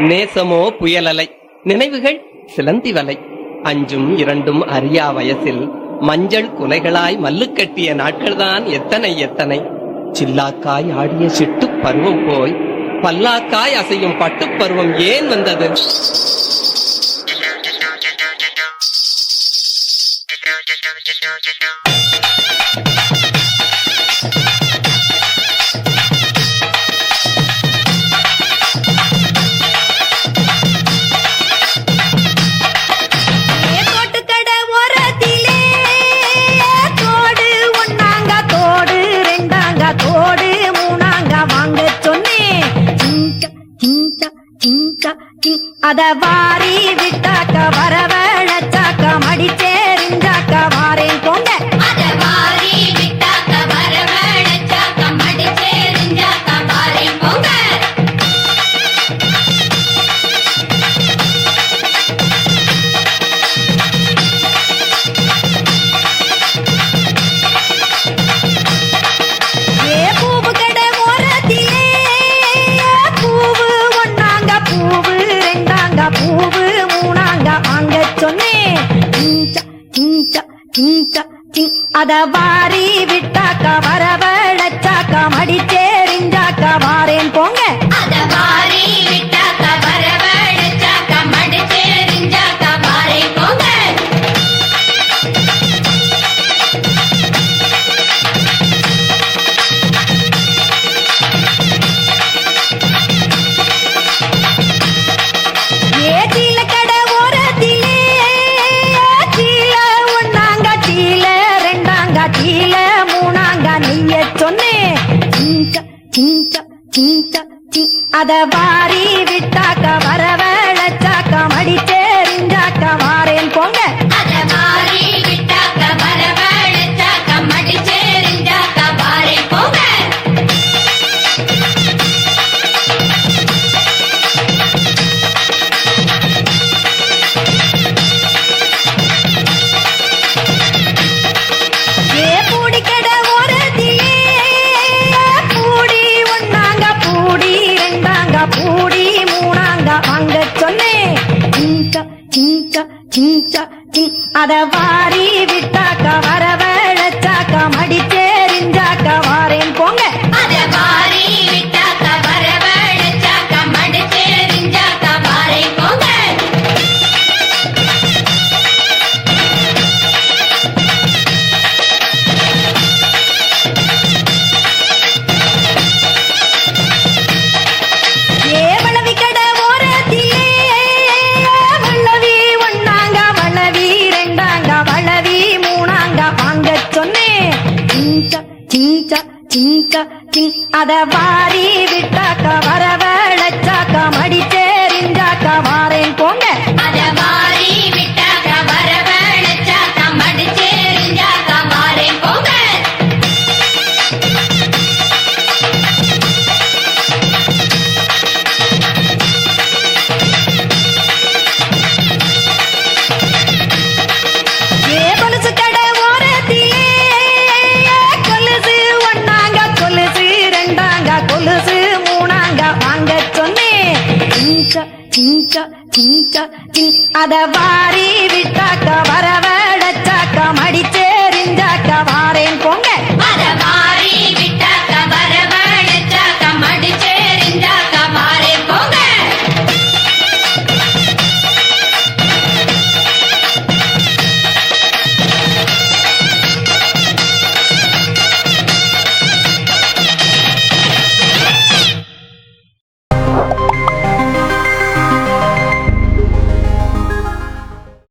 நேசமோ புயலலை, நினைவுகள் சிலந்தி வலை. அஞ்சும் இரண்டும் அறியா வயசில் மஞ்சள் குலைகளாய் மல்லு கட்டிய நாட்கள்தான் எத்தனை எத்தனை. சில்லாக்காய் ஆடிய சிட்டு பருவம் போய் பல்லாக்காய் அசையும் பட்டு பருவம் ஏன் வந்தது? அத வாரி விட்டாக்க வரவழைச்சாக்க மடிச்சேரிஞ்சாக்க வாரேன் போங்க. அத வாரி விட்டாக்க வரவழைச்சாக்க மடிச்சேரிஞ்சாக்க வாரேன் போங்க. ஏ பூவு கடை ஓரத்திலே பூவு ஒன்னாங்க பூவு பூவு மூணாங்க வாங்க சொன்னேன். அத வாரி விட்டாக்க வரவழைச்சாக்க மடிச்சேரிஞ்சாக்க வாரேன் போங்க. அத வாரி விட்டாக்க வரவழைச்சாக்க மடிச்சேரிஞ்சாக்க வாரேன் போங்க. அத வாரி விட்டாக்க வரவழைச்சாக்க மடிச்சேரிஞ்சாக்க வாரேன் போங்க. அத வாரி விட்டாக்க வரவழைச்சாக்க மடிச்சேரிஞ்சாக்க வாரேன் போங்க. ஏ பூடி கடை ஓரத்திலே பூடி ஒன்னாங்க பூடி ரெண்டாங்க பூடி மூணாங்க வாங்க சொன்னேன். அத வாரி விட்டாக்க வரவழைச்சாக்க மடிச்சேரிஞ்சாக்க வாரேன் போங்க. அத வாரி விட்டாக்க வரவழைச்சாக்க மடிச்சேரிஞ்சாக்க வாரேன் போங்க. அத வாரி விட்டாக்க வரவழைச்சாக்க மடிச்சேரிஞ்சாக்க வாரேன் போங்க. அத வாரி விட்டாக்க வரவழைச்சாக்க மடிச்சேரிஞ்சாக்க வாரேன் போங்க. ஏ கொலுசு கடை ஓரத்திலே கொலுசு ஒன்னாங்க கொலுசு ரெண்டாங்க கொலுசு மூணாங்க வாங்க சொன்னேன். அத வாரி விட்டாக்க வரவ